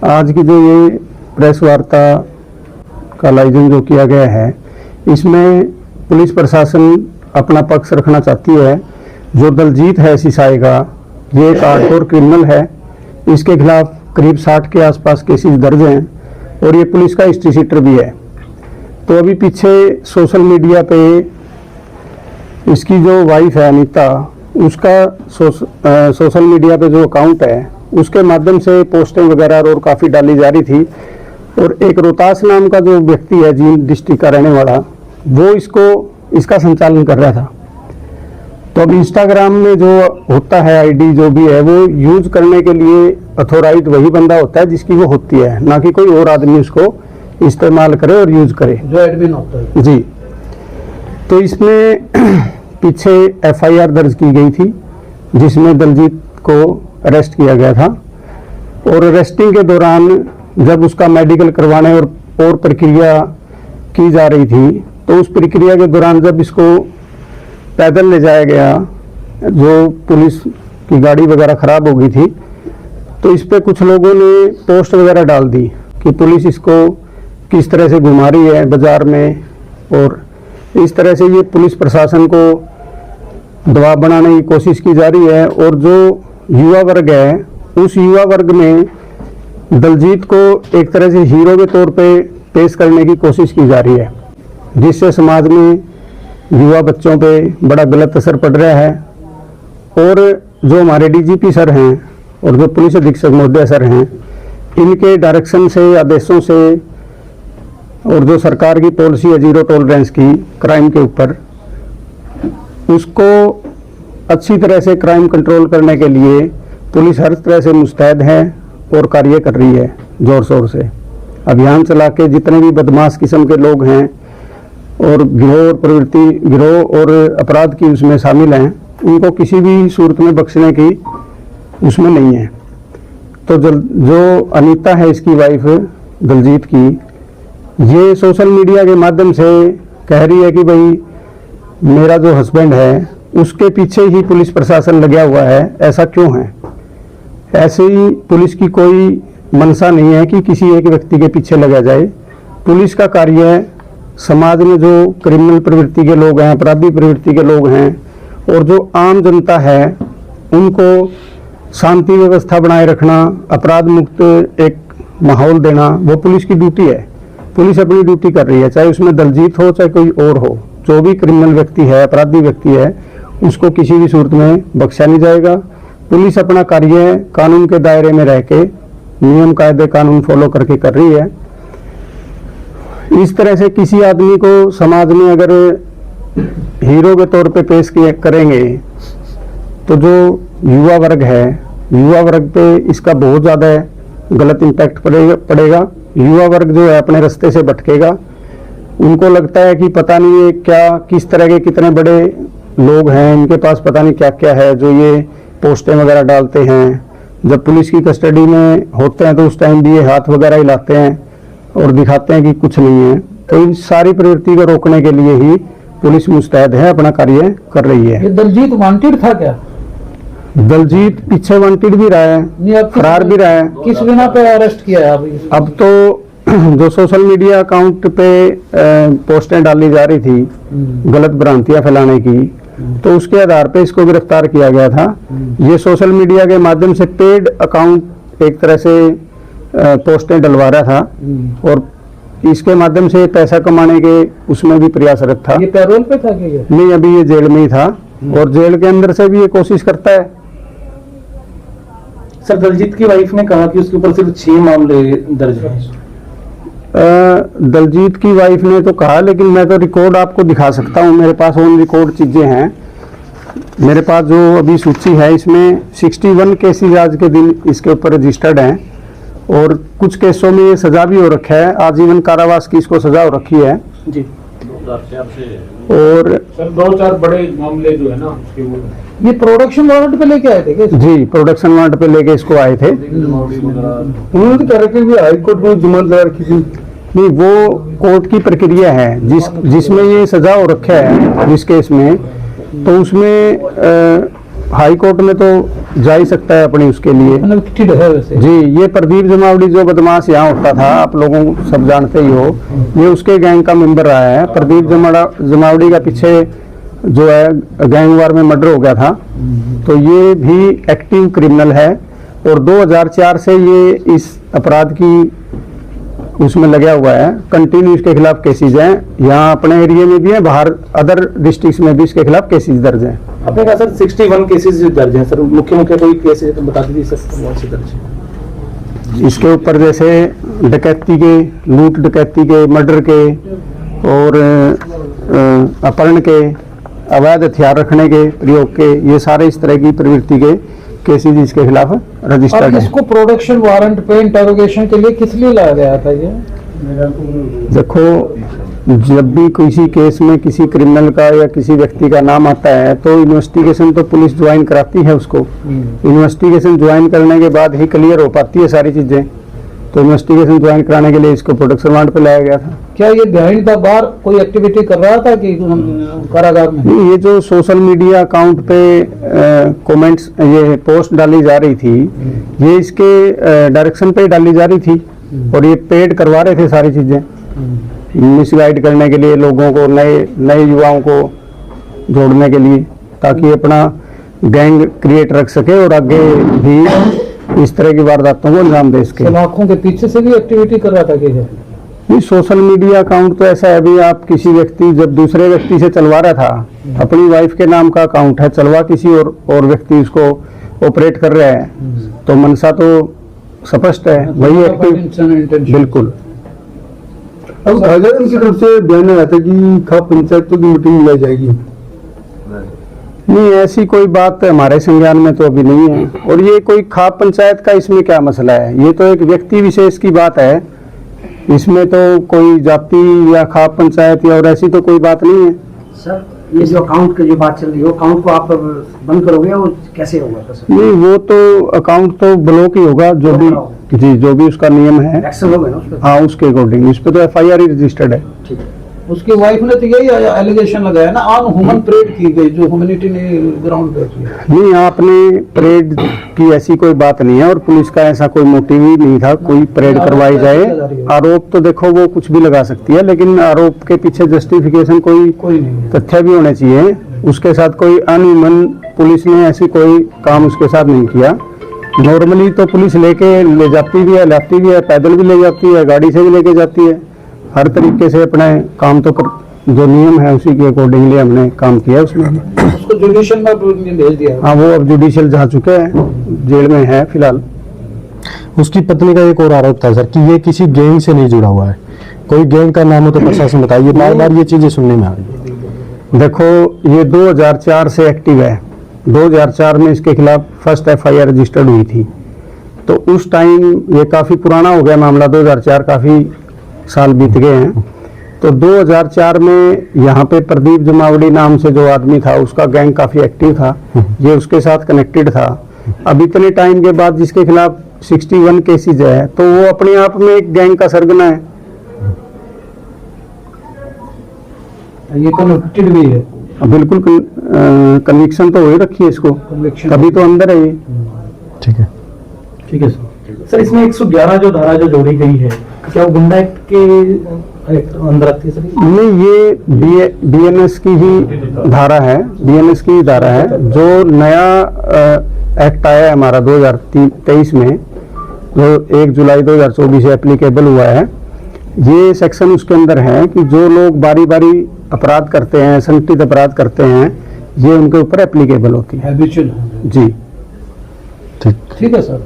आज की जो ये प्रेस वार्ता का आयोजन जो किया गया है, इसमें पुलिस प्रशासन अपना पक्ष रखना चाहती है। जो दलजीत है सिसाई का, ये एक हार्डकोर क्रिमिनल है। इसके खिलाफ करीब 60 के आसपास केसेस दर्ज हैं और ये पुलिस का हिस्ट्री शीटर भी है। तो अभी पीछे सोशल मीडिया पे इसकी जो वाइफ है अनीता, उसका सोशल मीडिया पे जो अकाउंट है उसके माध्यम से पोस्टें वगैरह और काफ़ी डाली जा रही थी। और एक रोहतास नाम का जो व्यक्ति है, जींद डिस्ट्रिक्ट का रहने वाला, वो इसका संचालन कर रहा था। तो अब इंस्टाग्राम में जो होता है आईडी जो भी है, वो यूज करने के लिए अथॉराइज वही बंदा होता है जिसकी वो होती है, ना कि कोई और आदमी उसको इस्तेमाल करे और यूज करे, जो एडमिन होता है जी। तो इसमें पीछे एफआईआर दर्ज की गई थी जिसमें दलजीत को अरेस्ट किया गया था। और अरेस्टिंग के दौरान जब उसका मेडिकल करवाने और प्रक्रिया की जा रही थी, तो उस प्रक्रिया के दौरान जब इसको पैदल ले जाया गया, जो पुलिस की गाड़ी वगैरह खराब हो गई थी, तो इस पे कुछ लोगों ने पोस्ट वगैरह डाल दी कि पुलिस इसको किस तरह से घुमा रही है बाजार में, और इस तरह से ये पुलिस प्रशासन को दबाव बनाने की कोशिश की जा रही है। और जो युवा वर्ग है, उस युवा वर्ग में दलजीत को एक तरह से हीरो के तौर पे पेश करने की कोशिश की जा रही है, जिससे समाज में युवा बच्चों पे बड़ा गलत असर पड़ रहा है। और जो हमारे डीजीपी सर हैं और जो पुलिस अधीक्षक महोदय सर हैं, इनके डायरेक्शन से, आदेशों से, और जो सरकार की पॉलिसी है जीरो टॉलरेंस की क्राइम के ऊपर, उसको अच्छी तरह से क्राइम कंट्रोल करने के लिए पुलिस हर तरह से मुस्तैद है और कार्य कर रही है जोर शोर से। अभियान चला के जितने भी बदमाश किस्म के लोग हैं और गिरोह और अपराध की उसमें शामिल हैं, उनको किसी भी सूरत में बख्शने की उसमें नहीं है। तो जो अनीता है, इसकी वाइफ दलजीत की, ये सोशल मीडिया के माध्यम से कह रही है कि भाई मेरा जो हस्बैंड है उसके पीछे ही पुलिस प्रशासन लगा हुआ है, ऐसा क्यों है। ऐसे ही पुलिस की कोई मंशा नहीं है कि किसी एक व्यक्ति के पीछे लगा जाए। पुलिस का कार्य है समाज में जो क्रिमिनल प्रवृत्ति के लोग हैं, अपराधी प्रवृत्ति के लोग हैं, और जो आम जनता है, उनको शांति व्यवस्था बनाए रखना, अपराध मुक्त एक माहौल देना, वो पुलिस की ड्यूटी है। पुलिस अपनी ड्यूटी कर रही है, चाहे उसमें दलजीत हो चाहे कोई और हो। जो भी क्रिमिनल व्यक्ति है, अपराधी व्यक्ति है, उसको किसी भी सूरत में बख्शा नहीं जाएगा। पुलिस अपना कार्य कानून के दायरे में रह के नियम कायदे कानून फॉलो करके कर रही है। इस तरह से किसी आदमी को समाज में अगर हीरो के तौर पे पेश करेंगे, तो जो युवा वर्ग है, युवा वर्ग पे इसका बहुत ज़्यादा गलत इम्पैक्ट पड़ेगा। युवा वर्ग जो है अपने रास्ते से भटकेगा। उनको लगता है कि पता नहीं ये क्या, किस तरह के कितने बड़े लोग हैं, इनके पास पता नहीं क्या क्या है, जो ये पोस्टें वगैरह डालते हैं। जब पुलिस की कस्टडी में होते हैं तो उस टाइम भी ये हाथ वगैरह हिलाते हैं और दिखाते हैं कि कुछ नहीं है। तो इन सारी प्रवृत्ति को रोकने के लिए ही पुलिस मुस्तैद है, अपना कार्य कर रही है। ये दलजीत वांटेड था क्या? दलजीत पीछे वांटेड भी रहा है, फरार भी रहा है। किस बिना पे अरेस्ट किया है अभी? अब तो जो सोशल मीडिया अकाउंट पे पोस्टें डाली जा रही थी गलत भ्रांतियां फैलाने की, तो उसके आधार पे इसको गिरफ्तार किया गया था। ये सोशल मीडिया के माध्यम से पेड अकाउंट एक तरह से पोस्टें डलवा रहा था और इसके माध्यम से पैसा कमाने के उसमें भी प्रयासरत था। ये पैरोल पे था कि नहीं, अभी ये जेल में ही था और जेल के अंदर से भी ये कोशिश करता है। सर, दलजीत की वाइफ ने कहा कि उसके ऊपर सिर्फ 6 मामले दर्ज हैं। दलजीत की वाइफ ने तो कहा, लेकिन मैं तो रिकॉर्ड आपको दिखा सकता हूँ। मेरे पास ऑन रिकॉर्ड चीजें हैं। मेरे पास जो अभी सूची है, इसमें 61 केसेज आज के दिन इसके ऊपर रजिस्टर्ड हैं और कुछ केसों में ये सजा भी हो रखा है, आजीवन कारावास की इसको सजा हो रखी है जी। 2004 से और सर 2-4 बड़े मामले जो है ना उसके वो ये प्रोडक्शन वारंट पे लेके आए थे क्या? जी, प्रोडक्शन वारंट पे लेके इसको आए थे। वगैरह तो कह रहे थे कि हाई कोर्ट में जमानत लगा रखी थी। नहीं, वो कोर्ट की प्रक्रिया है जिसमें ये सजा हो रखा है जिस केस में, तो उसमें हाई कोर्ट में तो जा ही सकता है अपनी उसके लिए। कनेक्टेड है वैसे। जी, ये प्रदीप जमावड़ी जो बदमाश यहाँ उठता था, आप लोगों को सब जानते ही हो, ये उसके गैंग का मेंबर रहा है। प्रदीप जमावड़ी का पीछे जो है गैंग वार में मर्डर हो गया था, तो ये भी एक्टिव क्रिमिनल है और 2004 से ये इस अपराध की उसमें लगा हुआ है। कंटिन्यू इसके खिलाफ केसेज हैं, यहाँ अपने एरिया में भी है, बाहर अदर डिस्ट्रिक्ट्स में भी इसके खिलाफ केसेज दर्ज हैं। आपने कहा सर 61 केसेस दर्ज हैं सर, मुख्य कोई केस है तो बता दीजिए सर, कौन से दर्ज है? इसके ऊपर जैसे डकैती के, लूट डकैती के, मर्डर के और अपहरण के, अवैध हथियार रखने के, प्रयोग के, ये सारे इस तरह की प्रवृत्ति के केसेज इसके खिलाफ रजिस्टर्ड अब है। इसको प्रोडक्शन वारंट पे इंटरोगेशन के लिए किस लिए लाया गया था ये? देखो, जब भी किसी केस में किसी क्रिमिनल का या किसी व्यक्ति का नाम आता है तो इन्वेस्टिगेशन तो पुलिस ज्वाइन कराती है उसको। इन्वेस्टिगेशन ज्वाइन करने के बाद ही क्लियर हो पाती है सारी चीजें, तो इन्वेस्टिगेशन ज्वाइन कराने के लिए इसको प्रोडक्शन वारंट पे लाया गया था। क्या ये बिहाइंड द बार कोई एक्टिविटी कर रहा था कि कारागार में? नहीं, ये जो सोशल मीडिया अकाउंट पे कमेंट्स, ये पोस्ट डाली जा रही थी, ये इसके डायरेक्शन पे डाली जा रही थी और ये पेड करवा रहे थे सारी चीजें, मिसगाइड करने के लिए लोगों को, नए युवाओं को जोड़ने के लिए, ताकि अपना गैंग क्रिएट रख सके और आगे भी इस तरह की वारदातों को अंजाम दे सके। सलाखों के पीछे से भी एक्टिविटी कर रहा था कि है? नहीं, सोशल मीडिया अकाउंट तो ऐसा है, अभी आप किसी व्यक्ति जब दूसरे व्यक्ति से चलवा रहा था, अपनी वाइफ के नाम का अकाउंट है, चलवा किसी और व्यक्ति उसको ऑपरेट कर रहा है, तो मनसा तो स्पष्ट है, वही एक्टिव। बिल्कुल। अब भाजपा की तरफ से बयान आया था कि खाप पंचायतों की मीटिंग बुलाई जाएगी। नहीं, ऐसी कोई बात हमारे संज्ञान में तो अभी नहीं है, और ये कोई खाप पंचायत का इसमें क्या मसला है? ये तो एक व्यक्ति विशेष की बात है, इसमें तो कोई जाति या खाप पंचायत या और ऐसी तो कोई बात नहीं है। सर, ये जो अकाउंट की जो बात चल रही है, अकाउंट को आप बंद करोगे और कैसे होगा सर? नहीं, वो तो अकाउंट तो ब्लॉक ही होगा, जो भी जी, जो भी उसका नियम है। एक्शन होगा ना उस पर? हाँ, उसके अकॉर्डिंग इस पे तो FIR ही रजिस्टर्ड है। ठीक है। उसकी वाइफ ने तो यही एलिगेशन लगाया ना, अनह्यूमन परेड की गई जो ह्यूमैनिटी ने ग्राउंड पे की। नहीं, आपने परेड की ऐसी कोई बात नहीं है और पुलिस का ऐसा कोई मोटिव ही नहीं था कोई परेड करवाई जाए। आरोप तो देखो वो कुछ भी लगा सकती है, लेकिन आरोप के पीछे जस्टिफिकेशन कोई नहीं। तथ्य भी होने चाहिए। उसके साथ कोई अनह्यूमन, पुलिस ने ऐसी कोई काम उसके साथ नहीं किया। नॉर्मली तो पुलिस ले जाती भी है, लाती भी है, पैदल भी ले जाती है, गाड़ी से भी लेके जाती है, हर तरीके से अपने काम तो जो नियम है उसी के अकॉर्डिंगली हमने काम किया उसमें। उसको जुडिशियल में भेज दिया। हाँ, वो अब जुडिशियल जा चुके हैं, जेल में है फिलहाल। उसकी पत्नी का एक और आरोप था सर कि ये किसी गैंग से नहीं जुड़ा हुआ है, कोई गैंग का नाम हो तो प्रशासन बताइए, बार बार ये चीजें सुनने में आ रही है। देखो, ये 2004 से एक्टिव है। 2004 में इसके खिलाफ फर्स्ट FIR रजिस्टर्ड हुई थी, तो उस टाइम ये काफ़ी पुराना हो गया मामला, 2004 काफ़ी साल बीत गए हैं। तो 2004 में यहाँ पे प्रदीप जमावड़ी नाम से जो आदमी था, उसका गैंग काफ़ी एक्टिव था, ये उसके साथ कनेक्टेड था। अब इतने टाइम के बाद जिसके खिलाफ 61 केसेज है, तो वो अपने आप में एक गैंग का सरगना है। ये कनेक्टेड भी है, बिल्कुल कन्विक्शन तो हो ही रखी है इसको, कन्विक्शन। तभी तो अंदर है ये। ठीक है। ठीक है सर। सर इसमें 111 जो धारा जो जोड़ी गई है, क्या वो गुंडा एक्ट के अंदर आती है सर? नहीं, ये BNS की ही धारा है, BNS की ही धारा है। जो नया एक्ट आया है हमारा 2023 में, जो 1 जुलाई 2024 से एप्लीकेबल हुआ है, ये सेक्शन उसके अंदर है कि जो लोग बारी बारी अपराध करते हैं, संगठित अपराध करते हैं, ये उनके ऊपर एप्लीकेबल होती है। हैबिचुअल। जी, ठीक है सर।